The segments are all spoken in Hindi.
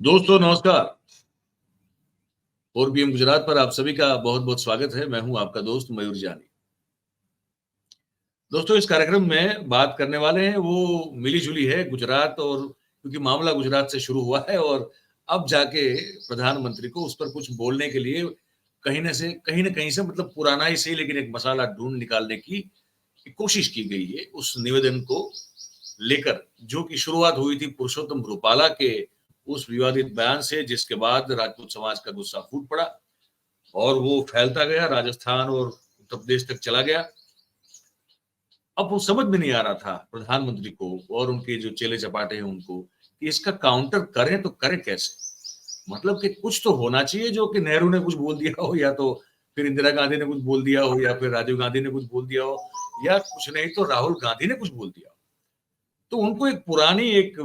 दोस्तों नमस्कार। और पीएम गुजरात पर आप सभी का बहुत बहुत स्वागत है। मैं हूं आपका दोस्त मयूर जानी। दोस्तों इस कार्यक्रम में बात करने वाले हैं वो मिली जुली है गुजरात, और क्योंकि मामला गुजरात से शुरू हुआ है और अब जाके प्रधानमंत्री को उस पर कुछ बोलने के लिए कहीं न कहीं से मतलब पुराना ही सही लेकिन एक मसाला ढूंढ निकालने की कोशिश की गई है उस निवेदन को लेकर, जो कि शुरुआत हुई थी पुरुषोत्तम रूपाला के उस विवादित बयान से, जिसके बाद राजपूत समाज का गुस्सा फूट पड़ा और वो फैलता गया, राजस्थान और उत्तर प्रदेश तक चला गया। अब वो समझ में नहीं आ रहा था प्रधानमंत्री को और उनके जो चेले चपाटे हैं उनको कि इसका काउंटर करें तो करें कैसे। मतलब कि कुछ तो होना चाहिए, जो कि नेहरू ने कुछ बोल दिया हो, या तो फिर इंदिरा गांधी ने कुछ बोल दिया हो, या फिर राजीव गांधी ने कुछ बोल दिया हो, या कुछ नहीं तो राहुल गांधी ने कुछ बोल दिया हो। तो उनको एक पुरानी एक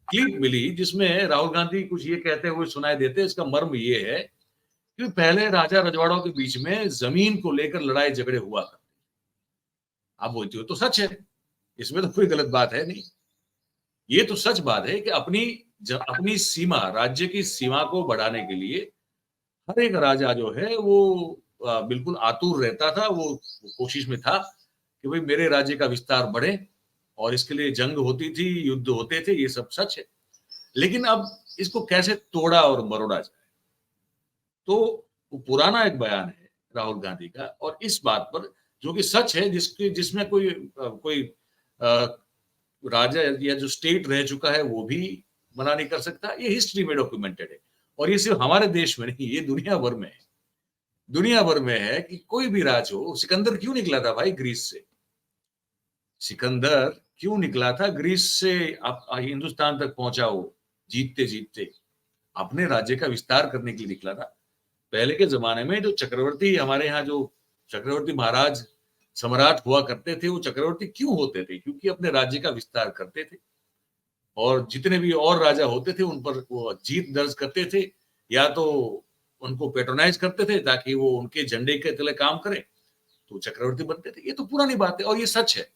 क्लिप मिली जिसमें राहुल गांधी कुछ ये कहते हुए सुनाई देते। इसका मर्म ये है कि पहले राजा रजवाड़ों के बीच में जमीन को लेकर लड़ाई झगड़े हुआ करते। आप बोलते हो तो सच है, इसमें तो कोई गलत बात है नहीं। ये तो सच बात है कि अपनी सीमा, राज्य की सीमा को बढ़ाने के लिए हर एक राजा जो है वो बिल्कुल आतुर रहता था। वो कोशिश में था कि भाई मेरे राज्य का विस्तार बढ़े, और इसके लिए जंग होती थी, युद्ध होते थे, ये सब सच है। लेकिन अब इसको कैसे तोड़ा और मरोड़ा जाए, तो वो पुराना एक बयान है राहुल गांधी का, और इस बात पर जो कि सच है, जिसमें कोई राजा या जो स्टेट रह चुका है वो भी मना नहीं कर सकता। ये हिस्ट्री में डॉक्यूमेंटेड है, और ये सिर्फ हमारे देश में नहीं, ये दुनिया भर में है। दुनिया भर में है कि कोई भी राज हो, सिकंदर क्यों निकला था भाई ग्रीस से? सिकंदर क्यों निकला था ग्रीस से? आप हिंदुस्तान तक पहुंचा हो जीतते जीतते, अपने राज्य का विस्तार करने के लिए निकला था। पहले के जमाने में जो चक्रवर्ती, हमारे यहाँ जो चक्रवर्ती महाराज सम्राट हुआ करते थे, वो चक्रवर्ती क्यों होते थे? क्योंकि अपने राज्य का विस्तार करते थे, और जितने भी और राजा होते थे उन पर वो जीत दर्ज करते थे, या तो उनको पेट्रोनाइज करते थे ताकि वो उनके झंडे के तले काम करे, तो चक्रवर्ती बनते थे। ये तो पुरानी बात है और ये सच है।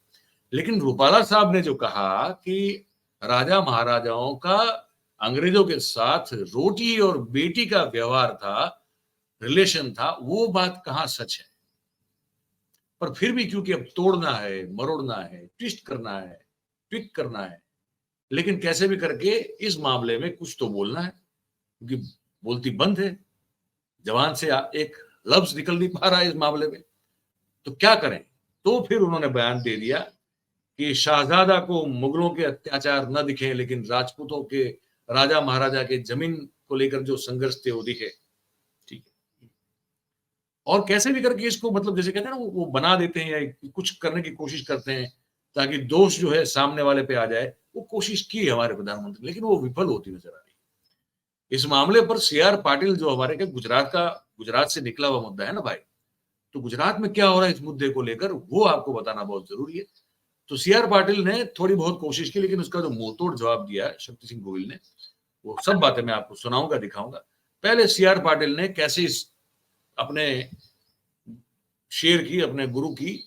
लेकिन रूपाला साहब ने जो कहा कि राजा महाराजाओं का अंग्रेजों के साथ रोटी और बेटी का व्यवहार था, रिलेशन था, वो बात कहाँ सच है? पर फिर भी क्योंकि अब तोड़ना है, मरोड़ना है, ट्विस्ट करना है, ट्विक करना है, लेकिन कैसे भी करके इस मामले में कुछ तो बोलना है, क्योंकि बोलती बंद है, जवान से एक लफ्ज निकल नहीं पा रहा है इस मामले में। तो क्या करें? तो फिर उन्होंने बयान दे दिया कि शाहजादा को मुगलों के अत्याचार न दिखे, लेकिन राजपूतों के, राजा महाराजा के जमीन को लेकर जो संघर्ष थे वो दिखे। ठीक है, और कैसे भी करके इसको मतलब जैसे कहते हैं ना, वो बना देते हैं या कुछ करने की कोशिश करते हैं ताकि दोष जो है सामने वाले पे आ जाए। वो कोशिश की हमारे प्रधानमंत्री, लेकिन वो विफल होती नजर आ रही है। इस मामले पर सीआर पाटिल जो हमारे के गुजरात से निकला हुआ मुद्दा है ना भाई, तो गुजरात में क्या हो रहा है इस मुद्दे को लेकर वो आपको बताना बहुत जरूरी है। तो सीआर पाटिल ने थोड़ी बहुत कोशिश की, लेकिन उसका जो मुंहतोड़ जवाब दिया शक्ति सिंह गोहिल ने, वो सब बातें मैं आपको सुनाऊंगा, दिखाऊंगा। पहले सीआर पाटिल ने कैसे इस अपने शेर की, अपने गुरु की,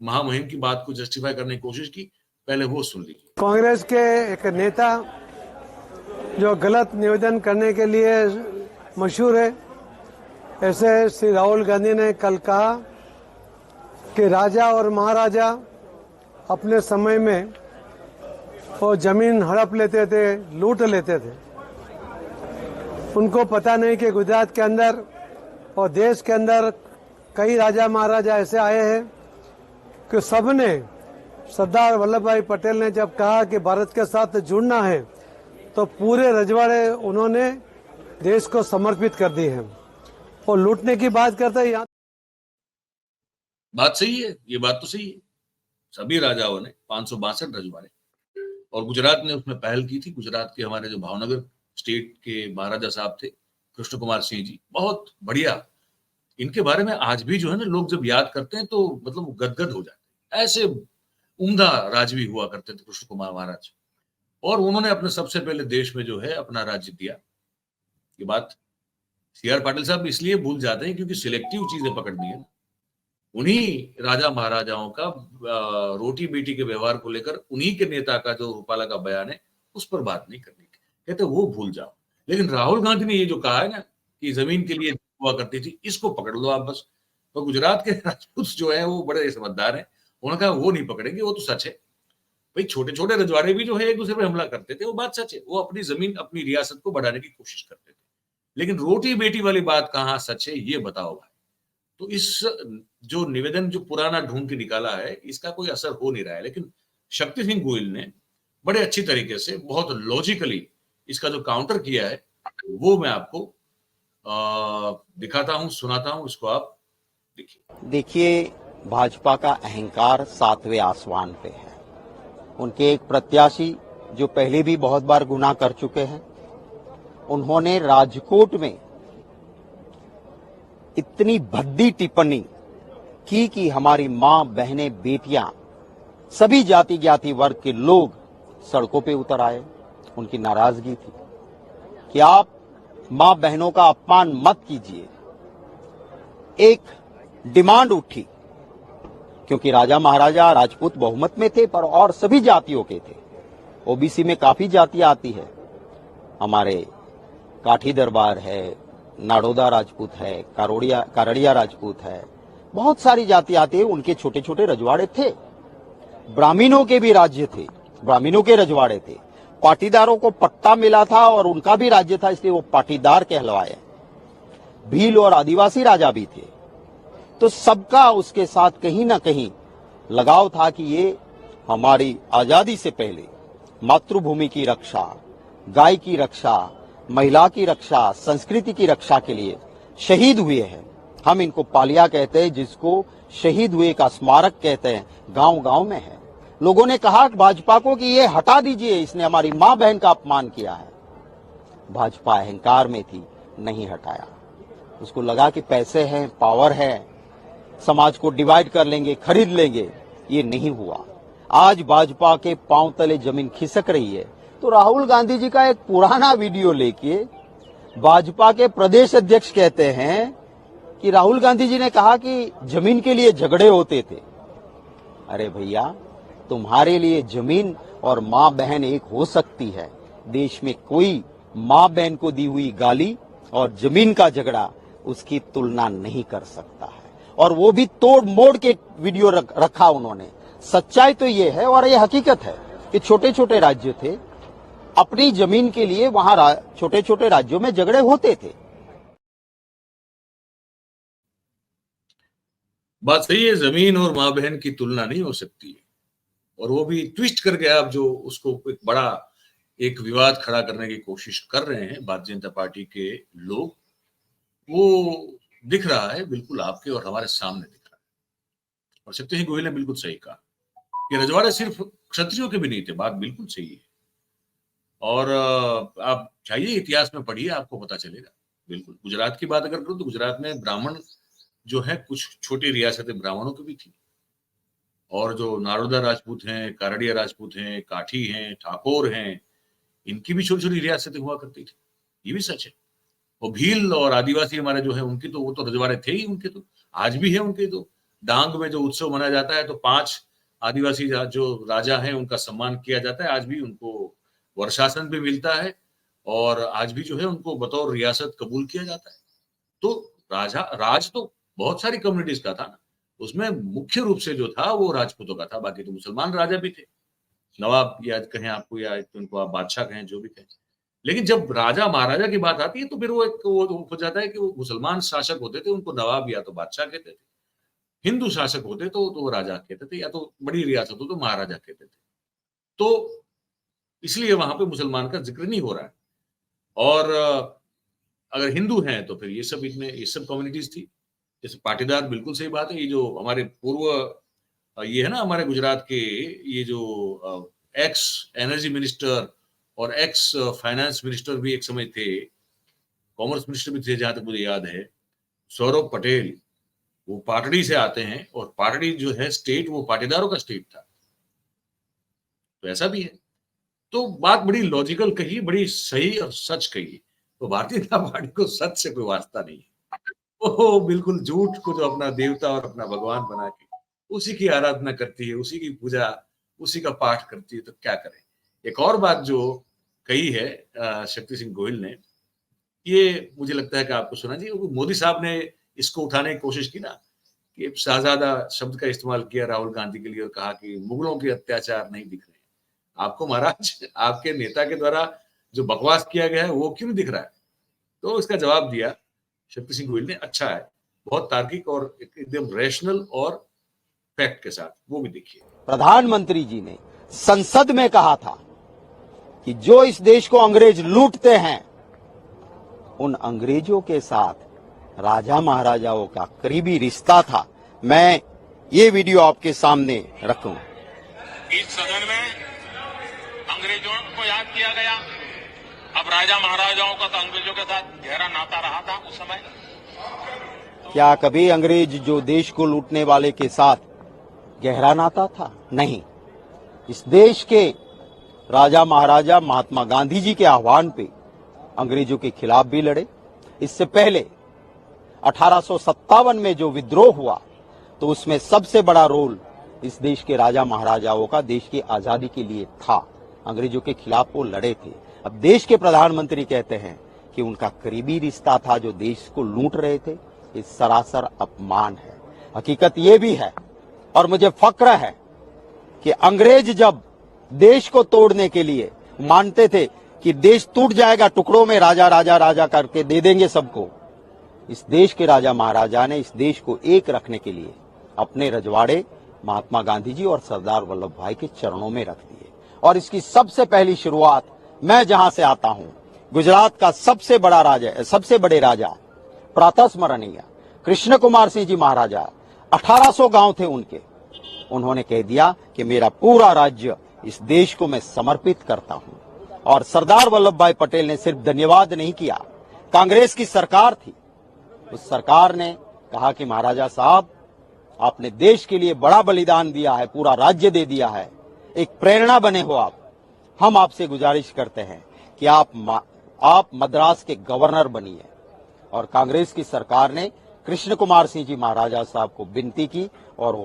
महामहिम की बात को जस्टिफाई करने की कोशिश की, पहले वो सुन लीजिए। कांग्रेस के एक नेता जो गलत निवेदन करने के लिए मशहूर है, ऐसे श्री राहुल गांधी ने कल कहा कि राजा और महाराजा अपने समय में वो जमीन हड़प लेते थे, लूट लेते थे। उनको पता नहीं कि गुजरात के अंदर और देश के अंदर कई राजा महाराजा ऐसे आए हैं कि सबने, सरदार वल्लभ भाई पटेल ने जब कहा कि भारत के साथ जुड़ना है, तो पूरे रजवाड़े उन्होंने देश को समर्पित कर दिए हैं। और लूटने की बात करते हैं यहाँ, बात सही है, ये बात तो सही है। सभी राजाओं ने 562 रजवाड़े, और गुजरात ने उसमें पहल की थी। गुजरात के हमारे जो भावनगर स्टेट के महाराजा साहब थे, कृष्ण कुमार सिंह जी, बहुत बढ़िया। इनके बारे में आज भी जो है ना, लोग जब याद करते हैं तो मतलब वो गदगद हो जाते हैं। ऐसे उम्दा राजवी हुआ करते थे कृष्ण कुमार महाराज, और उन्होंने अपने सबसे पहले देश में जो है अपना राज्य दिया। ये बात सीआर पाटिल साहब इसलिए भूल जाते हैं क्योंकि सिलेक्टिव चीजें पकड़नी है। उन्हीं राजा महाराजाओं का रोटी बेटी के व्यवहार को लेकर उन्हीं के नेता का जो रूपाला का बयान है, उस पर बात नहीं करनी। कहते वो भूल जाओ। लेकिन राहुल गांधी ने ये जो कहा है ना कि जमीन के लिए हुआ करती थी, इसको पकड़ लो आप बस। तो गुजरात के राजपूत जो है वो बड़े समझदार हैं, उन्होंने कहा वो नहीं पकड़ेंगे, वो तो सच है भाई। छोटे छोटे रजवाड़े भी जो है एक दूसरे पर हमला करते थे, वो बात सच है, वो अपनी जमीन अपनी रियासत को बढ़ाने की कोशिश करते थे। लेकिन रोटी बेटी वाली बात कहाँ सच है, ये बताओ भाई। तो इस जो निवेदन जो पुराना ढूंढ के निकाला है, इसका कोई असर हो नहीं रहा है। लेकिन शक्ति सिंह गोहिल ने बड़े अच्छी तरीके से बहुत लॉजिकली इसका जो काउंटर किया है, वो मैं आपको दिखाता हूं, सुनाता हूं, इसको आप देखिए। देखिए, भाजपा का अहंकार 7वें आसमान पे है। उनके एक प्रत्याशी जो पहले भी बहुत बार गुनाह कर चुके हैं, उन्होंने राजकोट में इतनी भद्दी टिप्पणी की कि हमारी मां, बहनें, बेटियां, सभी जाति ज्ञाति वर्ग के लोग सड़कों पे उतर आए। उनकी नाराजगी थी कि आप मां बहनों का अपमान मत कीजिए। एक डिमांड उठी, क्योंकि राजा महाराजा राजपूत बहुमत में थे, पर और सभी जातियों के थे। ओबीसी में काफी जातियां आती है, हमारे काठी दरबार है, नाडोदा राजपूत है, कारड़िया राजपूत है, बहुत सारी जाति आती है। उनके छोटे छोटे रजवाड़े थे, ब्राह्मणों के भी राज्य थे, ब्राह्मणों के रजवाड़े थे। पाटीदारों को पट्टा मिला था और उनका भी राज्य था, इसलिए वो पाटीदार कहलवाए। भील और आदिवासी राजा भी थे। तो सबका उसके साथ कहीं ना कहीं लगाव था कि ये हमारी आजादी से पहले मातृभूमि की रक्षा, गाय की रक्षा, महिला की रक्षा, संस्कृति की रक्षा के लिए शहीद हुए हैं। हम इनको पालिया कहते हैं, जिसको शहीद हुए का स्मारक कहते हैं, गांव गांव में है। लोगों ने कहा भाजपा को कि ये हटा दीजिए, इसने हमारी मां बहन का अपमान किया है। भाजपा अहंकार में थी, नहीं हटाया। उसको लगा कि पैसे हैं, पावर है, समाज को डिवाइड कर लेंगे, खरीद लेंगे। ये नहीं हुआ। आज भाजपा के पांव तले जमीन खिसक रही है। तो राहुल गांधी जी का एक पुराना वीडियो लेके भाजपा के प्रदेश अध्यक्ष कहते हैं कि राहुल गांधी जी ने कहा कि जमीन के लिए झगड़े होते थे। अरे भैया, तुम्हारे लिए जमीन और मां बहन एक हो सकती है। देश में कोई मां बहन को दी हुई गाली और जमीन का झगड़ा उसकी तुलना नहीं कर सकता है। और वो भी तोड़ मोड़ के वीडियो रखा उन्होंने। सच्चाई तो ये है और ये हकीकत है कि छोटे छोटे राज्य थे, अपनी जमीन के लिए वहां छोटे छोटे राज्यों में झगड़े होते थे। बात सही है, जमीन और मां बहन की तुलना नहीं हो सकती है। और वो भी ट्विस्ट करके आप जो उसको एक बड़ा एक विवाद खड़ा करने की कोशिश कर रहे हैं भारतीय जनता पार्टी के लोग, वो दिख रहा है बिल्कुल आपके और हमारे सामने दिख रहा है। और शक्ति सिंह गोहिल ने बिल्कुल सही कहा कि रजवाड़े सिर्फ क्षत्रियों के भी नहीं थे, बात बिल्कुल सही है। और आप चाहिए इतिहास में पढ़िए, आपको पता चलेगा। बिल्कुल गुजरात की बात अगर करूं तो गुजरात में ब्राह्मण जो है, कुछ छोटी रियासतें ब्राह्मणों की भी थी। और जो नारोदा राजपूत हैं, कारड़िया राजपूत हैं, काठी हैं, ठाकुर हैं, इनकी भी छोटी छोटी रियासतें हुआ करती थी। ये भी सच है। वो भील और आदिवासी हमारे जो है, उनकी तो वो तो रजवाड़े थे ही, उनके तो आज भी है। उनके तो डांग में जो उत्सव मनाया जाता है, तो 5 आदिवासी जो राजा हैं उनका सम्मान किया जाता है। आज भी उनको वर्षासन भी मिलता है और आज भी जो है उनको बतौर रियासत कबूल किया जाता है। तो राज तो बहुत सारी कम्युनिटीज का था ना, उसमें मुख्य रूप से जो था वो राजपूतों का था। बाकी तो मुसलमान राजा भी थे, नवाब याद कहें आपको, या उनको आप बादशाह कहें, जो भी कहें। लेकिन जब राजा महाराजा की बात आती है तो फिर वो एक वो हो जाता है कि वो मुसलमान शासक होते थे, उनको नवाब या तो बादशाह कहते थे। हिंदू शासक होते तो राजा कहते थे, या तो बड़ी रियासत हो तो महाराजा कहते थे। तो इसलिए वहां पे मुसलमान का जिक्र नहीं हो रहा है। और अगर हिंदू हैं तो फिर ये सब कम्युनिटीज थी। जैसे पाटीदार, बिल्कुल सही बात है। ये जो हमारे पूर्व ये है ना, हमारे गुजरात के ये जो एक्स एनर्जी मिनिस्टर और एक्स फाइनेंस मिनिस्टर भी एक समय थे, कॉमर्स मिनिस्टर भी थे जहां तक मुझे याद है, सौरभ पटेल, वो पाटड़ी से आते हैं। और पाटड़ी जो है स्टेट, वो पाटीदारों का स्टेट था। तो ऐसा भी है। तो बात बड़ी लॉजिकल कही, बड़ी सही और सच कही। तो भारतीय जनता पार्टी को सच से कोई वास्ता नहीं है। वो बिल्कुल झूठ को जो अपना देवता और अपना भगवान बना के उसी की आराधना करती है, उसी की पूजा, उसी का पाठ करती है। तो क्या करें। एक और बात जो कही है शक्ति सिंह गोहिल ने, ये मुझे लगता है कि आपको सुना चाहिए। मोदी साहब ने इसको उठाने की कोशिश की ना, कि शाहजादा शब्द का इस्तेमाल किया राहुल गांधी के लिए और कहा कि मुगलों के अत्याचार नहीं दिख रहे हैं आपको महाराज, आपके नेता के द्वारा जो बकवास किया गया है वो क्यों नहीं दिख रहा है? तो इसका जवाब दिया शक्ति सिंह गोहिल ने, अच्छा है, बहुत तार्किक और एकदम रैशनल और फैक्ट के साथ, वो भी देखिए। प्रधानमंत्री जी ने संसद में कहा था कि जो इस देश को अंग्रेज लूटते हैं, उन अंग्रेजों के साथ राजा महाराजाओं का करीबी रिश्ता था। मैं ये वीडियो आपके सामने रखूं। इस सदन में अंग्रेजों को याद किया गया। अब राजा महाराजाओं का तो अंग्रेजों के साथ गहरा नाता रहा था उस समय। क्या कभी अंग्रेज जो देश को लूटने वाले के साथ गहरा नाता था? नहीं। इस देश के राजा महाराजा महात्मा गांधी जी के आह्वान पे अंग्रेजों के खिलाफ भी लड़े। इससे पहले 1857 में जो विद्रोह हुआ, तो उसमें सबसे बड़ा रोल इस देश के राजा महाराजाओं का देश की आजादी के लिए था। अंग्रेजों के खिलाफ वो लड़े थे। अब देश के प्रधानमंत्री कहते हैं कि उनका करीबी रिश्ता था जो देश को लूट रहे थे। ये सरासर अपमान है। हकीकत ये भी है और मुझे फक्र है कि अंग्रेज जब देश को तोड़ने के लिए मानते थे कि देश टूट जाएगा टुकड़ों में, राजा राजा राजा करके दे देंगे सबको, इस देश के राजा महाराजा ने इस देश को एक रखने के लिए अपने रजवाड़े महात्मा गांधी जी और सरदार वल्लभ भाई के चरणों में रख दिए। और इसकी सबसे पहली शुरुआत मैं जहां से आता हूं, गुजरात का सबसे बड़े राजा प्रातस्मरणीय कृष्ण कुमार सिंह जी महाराजा, 1800 गांव थे उनके। उन्होंने कह दिया कि मेरा पूरा राज्य इस देश को मैं समर्पित करता हूं। और सरदार वल्लभ भाई पटेल ने सिर्फ धन्यवाद नहीं किया, कांग्रेस की सरकार थी, उस सरकार ने कहा कि महाराजा साहब, आपने देश के लिए बड़ा बलिदान दिया है, पूरा राज्य दे दिया है, एक प्रेरणा बने हो आप। हम आपसे गुजारिश करते हैं कि आप मद्रास के गवर्नर बनिए। और कांग्रेस की सरकार ने कृष्ण कुमार सिंह जी महाराजा साहब को विनती की और वो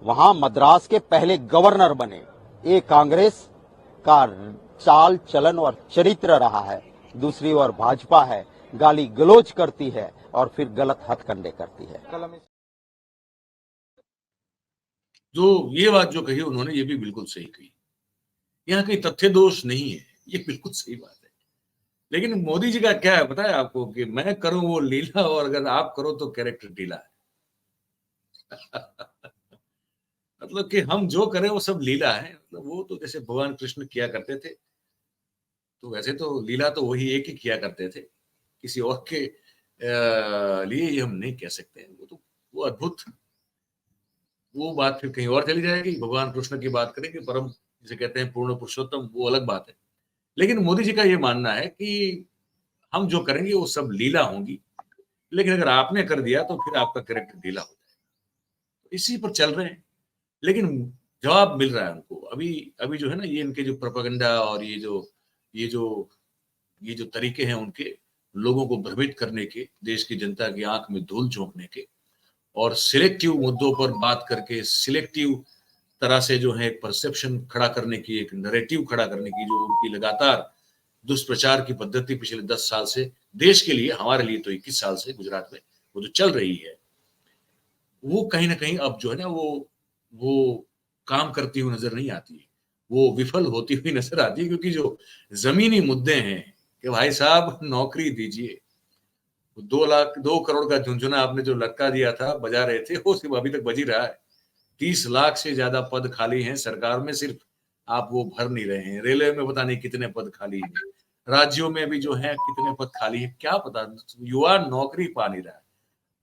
वहां मद्रास के पहले गवर्नर बने। ये कांग्रेस का चाल चलन और चरित्र रहा है। दूसरी ओर भाजपा है, गाली गलौज करती है और फिर गलत हथकंडे करती है। जो ये बात जो कही उन्होंने, ये भी बिल्कुल सही कही। यहाँ कहीं तथ्य दोष नहीं है, ये बिल्कुल सही बात है। लेकिन मोदी जी का क्या है पता है आपको, कि मैं करूं वो लीला और अगर आप करो तो कैरेक्टर ढीला है। मतलब कि हम जो करें वो सब लीला है। मतलब वो तो जैसे भगवान कृष्ण किया करते थे, तो वैसे तो लीला तो वही एक ही किया करते थे, किसी और के लिए ये हम नहीं कह सकते। वो अद्भुत, वो बात फिर कहीं और चली जाएगी। भगवान कृष्ण की बात करेंगे, परम जिसे कहते हैं पूर्ण पुरुषोत्तम, वो अलग बात है। लेकिन मोदी जी का ये मानना है कि हम जो करेंगे वो सब लीला होंगी, लेकिन अगर आपने कर दिया तो फिर आपका कैरेक्टर ढीला हो जाएगा। तो इसी पर चल रहे हैं, लेकिन जवाब मिल रहा है उनको। अभी जो है ना, ये इनके जो प्रोपेगेंडा और ये जो तरीके हैं उनके, लोगों को भ्रमित करने के, देश की जनता की आंख में धूल झोंकने के और सिलेक्टिव मुद्दों पर बात करके सिलेक्टिव तरह से जो है एक परसेप्शन खड़ा करने की, एक नैरेटिव खड़ा करने की, जो उनकी लगातार दुष्प्रचार की पद्धति पिछले 10 साल से देश के लिए, हमारे लिए तो 21 साल से गुजरात में वो जो चल रही है, वो कहीं ना कहीं अब जो है ना वो काम करती हुई नजर नहीं आती है, वो विफल होती हुई नजर आती है। क्योंकि जो जमीनी मुद्दे हैं कि भाई साहब नौकरी दीजिए, 2 करोड़ का झुंझुना आपने जो लटका दिया था, बजा रहे थे, वो सिर्फ अभी तक बजी रहा है। 30 लाख से ज्यादा पद खाली हैं सरकार में, सिर्फ आप वो भर नहीं रहे हैं। रेलवे में पता नहीं कितने पद खाली हैं, राज्यों में भी जो है कितने पद खाली हैं, क्या पता, युवा नौकरी पा नहीं रहा है।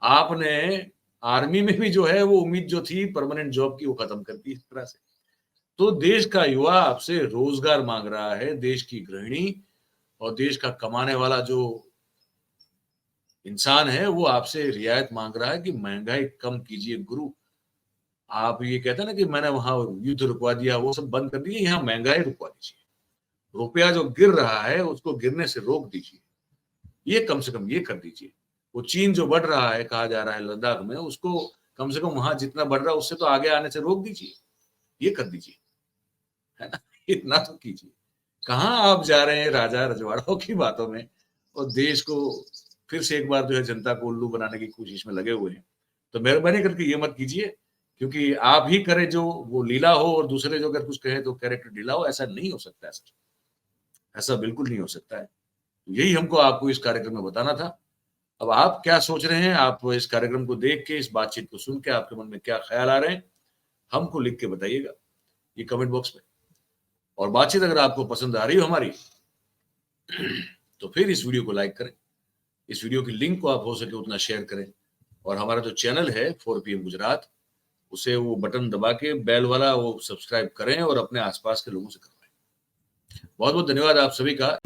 आपने आर्मी में भी जो है वो उम्मीद जो थी परमानेंट जॉब की, वो खत्म कर दी इस तरह से। तो देश का युवा आपसे रोजगार मांग रहा है, देश की गृहिणी और देश का कमाने वाला जो इंसान है वो आपसे रियायत मांग रहा है कि महंगाई कम कीजिए गुरु। आप ये कहते हैं ना कि मैंने वहां युद्ध रुकवा दिया, वो सब बंद कर दिए, यहाँ महंगाई रुकवा दीजिए। रुपया जो गिर रहा है उसको गिरने से रोक दीजिए, ये कम से कम ये कर दीजिए। वो चीन जो बढ़ रहा है, कहा जा रहा है लद्दाख में, उसको कम से कम वहां जितना बढ़ रहा है उससे तो आगे आने से रोक दीजिए, ये कर दीजिए, है ना, इतना तो कीजिए। कहाँ आप जा रहे हैं राजा रजवाड़ों की बातों में और देश को फिर से एक बार जो है जनता को उल्लू बनाने की कोशिश में लगे हुए हैं। तो मेहरबानी करके ये मत कीजिए, क्योंकि आप ही करें जो वो लीला हो और दूसरे जो अगर कुछ कहे तो कैरेक्टर ढीला हो, ऐसा नहीं हो सकता है सर, ऐसा बिल्कुल नहीं हो सकता है। यही हमको आपको इस कार्यक्रम में बताना था। अब आप क्या सोच रहे हैं, आप इस कार्यक्रम को देख के, इस बातचीत को सुन के आपके मन में क्या ख्याल आ रहे हैं, हमको लिख के बताइएगा ये कमेंट बॉक्स में। और बातचीत अगर आपको पसंद आ रही हो हमारी तो फिर इस वीडियो को लाइक करें, इस वीडियो की लिंक को आप हो सके उतना शेयर करें, और हमारा जो चैनल है 4 PM गुजरात, उसे वो बटन दबा के बेल वाला वो सब्सक्राइब करें और अपने आसपास के लोगों से करवाएं। बहुत बहुत धन्यवाद आप सभी का।